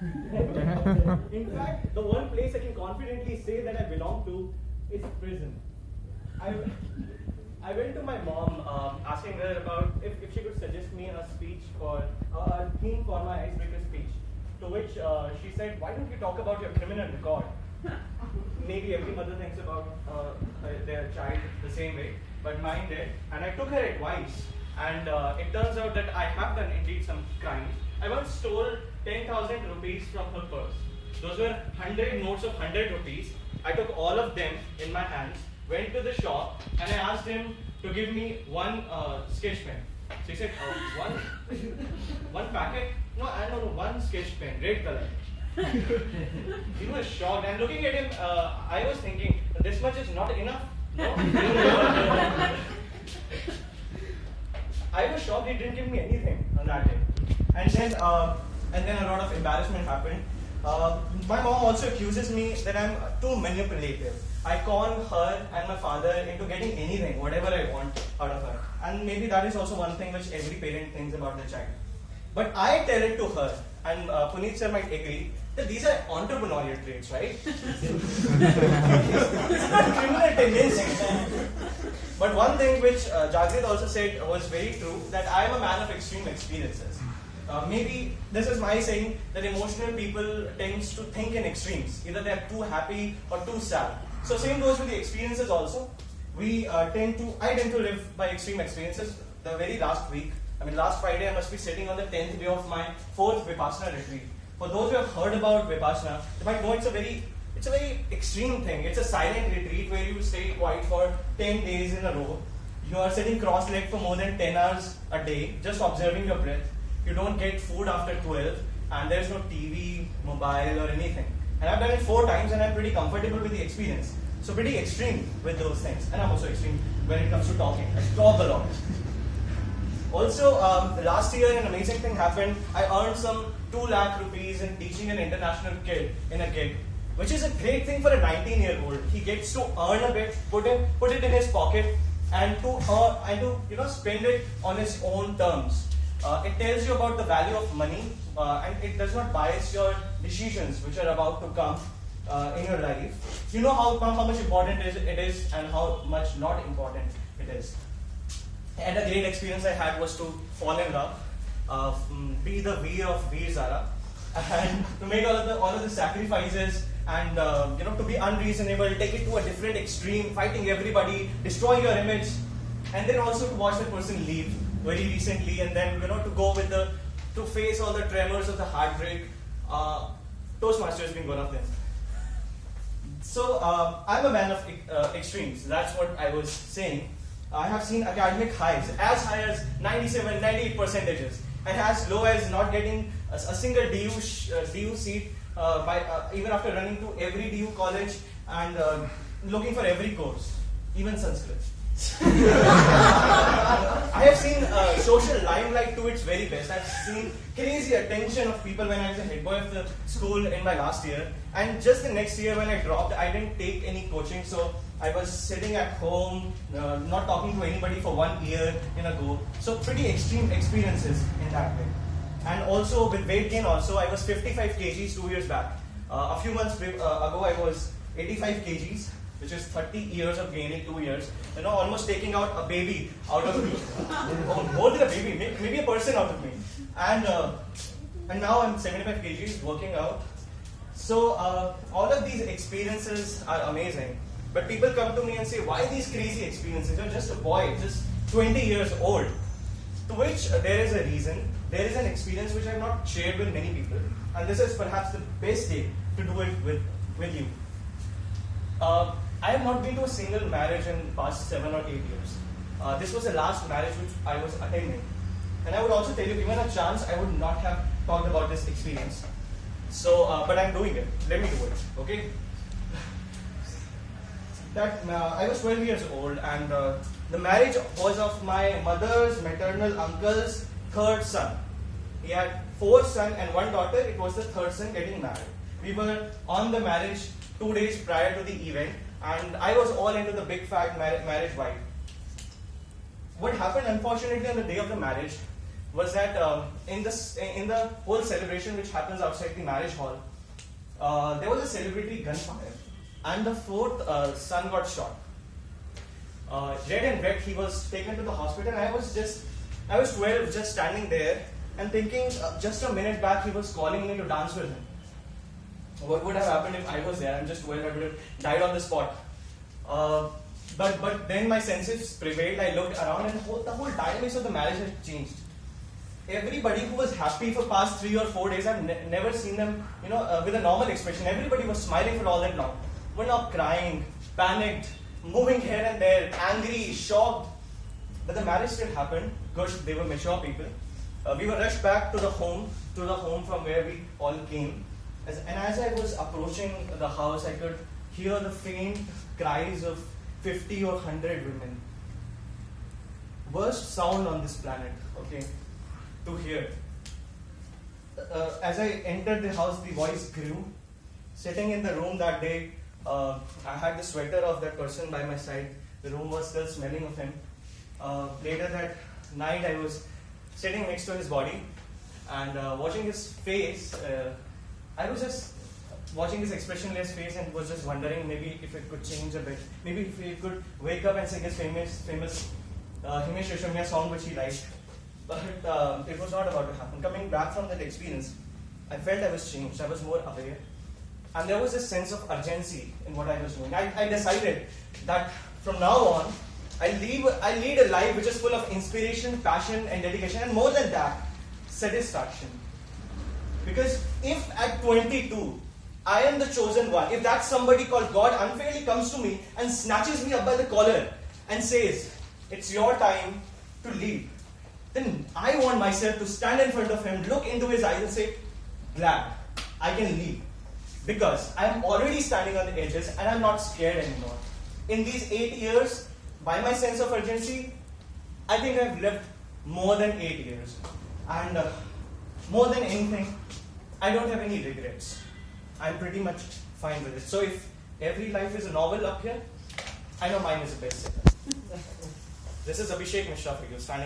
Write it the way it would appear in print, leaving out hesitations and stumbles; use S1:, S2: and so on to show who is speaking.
S1: In fact, the one place I can confidently say that I belong to is prison. I, I went to my mom asking her about if she could suggest me a speech for a theme for my icebreaker speech. To which she said, "Why don't you talk about your criminal record?" Maybe every mother thinks about their child the same way, but mine did. And I took her advice, and it turns out that I have done indeed some crimes. I once stole 10,000 rupees from her purse. Those were 100 notes of 100 rupees. I took all of them in my hands, went to the shop, and I asked him to give me one sketch pen. So he said, one packet? No, I don't know, one sketch pen, red color. He was shocked, and looking at him, I was thinking, this much is not enough? No? I was shocked he didn't give me anything on that day. And then a lot of embarrassment happened. My mom also accuses me that I'm too manipulative. I con her and my father into getting anything, whatever I want out of her. And maybe that is also one thing which every parent thinks about their child. But I tell it to her, and Puneet sir might agree, that these are entrepreneurial traits, right? It's not criminal tendencies. But one thing which Jagrit also said was very true, that I am a man of extreme experiences. Maybe this is my saying that emotional people tends to think in extremes. Either they are too happy or too sad. So same goes with the experiences also. I tend to live by extreme experiences. The very last week, last Friday, I must be sitting on the 10th day of my 4th Vipassana retreat. For those who have heard about Vipassana, you might know it's a very extreme thing. It's a silent retreat where you stay quiet for 10 days in a row. You are sitting cross-legged for more than 10 hours a day, just observing your breath. You don't get food after 12, and there's no TV, mobile, or anything. And I've done it 4 times, and I'm pretty comfortable with the experience. So pretty extreme with those things. And I'm also extreme when it comes to talking. I talk a lot. Also, last year an amazing thing happened. I earned some 2 lakh rupees in teaching an international kid in a gig, which is a great thing for a 19-year-old. He gets to earn a bit, put it in his pocket, and to spend it on his own terms. It tells you about the value of money, and it does not bias your decisions which are about to come in your life. You know how much important it is and how much not important it is. And a great experience I had was to fall in love, be the Veer of Veer Zara, and to make all of the sacrifices, and to be unreasonable, take it to a different extreme, fighting everybody, destroying your image, and then also to watch the person leave very recently, and then to face all the tremors of the heartbreak. Toastmasters being one of them. So I'm a man of extremes. That's what I was saying. I have seen academic highs as high as 97, 98 percentages, and as low as not getting a single DU seat even after running to every DU college and looking for every course, even Sanskrit. I have seen social limelight to its very best. I've seen crazy attention of people when I was a head boy of the school in my last year, and just the next year when I dropped, I didn't take any coaching, so I was sitting at home, not talking to anybody for 1 year in a go. So pretty extreme experiences in that way. And also with weight gain also, I was 55 kgs 2 years back. A few months ago I was 85 kgs, which is 30 years of gain in 2 years. Almost taking out a baby out of me. More than a baby, maybe a person out of me. And now I'm 75 kgs working out. So all of these experiences are amazing. But people come to me and say, why these crazy experiences? You're just a boy, just 20 years old. To which there is a reason. There is an experience which I have not shared with many people. And this is perhaps the best day to do it with you. I have not been to a single marriage in past 7 or 8 years. This was the last marriage which I was attending. And I would also tell you, given a chance, I would not have talked about this experience. So, but I'm doing it. Let me do it, okay? I was 12 years old, and the marriage was of my mother's maternal uncle's 3rd son. He had 4 sons and 1 daughter. It was the 3rd son getting married. We were on the marriage 2 days prior to the event, and I was all into the big fat marriage vibe. What happened, unfortunately, on the day of the marriage, was that in the whole celebration which happens outside the marriage hall, there was a celebrity gunfire, and the fourth son got shot. Red and wet, he was taken to the hospital, and I was 12, just standing there and thinking, just a minute back he was calling me to dance with him. What would have happened if I was there? I'm just 12, I would have died on the spot. But then my senses prevailed. I looked around, and the whole dynamics of the marriage had changed. Everybody who was happy for past 3 or 4 days, I've never seen them, with a normal expression. Everybody was smiling for all that long. We're not crying, panicked, moving here and there, angry, shocked. But the marriage still happened because they were mature people. We were rushed back to the home from where we all came. And as I was approaching the house, I could hear the faint cries of 50 or 100 women. Worst sound on this planet, okay, to hear. As I entered the house, the voice grew. Sitting in the room that day, I had the sweater of that person by my side. The room was still smelling of him. Later that night, I was sitting next to his body and watching his face. I was just watching his expressionless face and was just wondering maybe if it could change a bit. Maybe if he could wake up and sing his famous Himesh Reshammiya song which he liked. But it was not about to happen. Coming back from that experience, I felt I was changed. I was more aware. And there was a sense of urgency in what I was doing. I decided that from now on, I lead a life which is full of inspiration, passion, and dedication, and more than that, satisfaction. Because if at 22, I am the chosen one, if that somebody called God unfairly comes to me and snatches me up by the collar and says, it's your time to lead, then I want myself to stand in front of him, look into his eyes and say, glad, I can lead. Because I am already standing on the edges and I'm not scared anymore. In these 8 years, by my sense of urgency, I think I've lived more than 8 years. And more than anything, I don't have any regrets. I'm pretty much fine with it. So if every life is a novel up here, I know mine is a bestseller. This is Abhishek Mishra for you, standing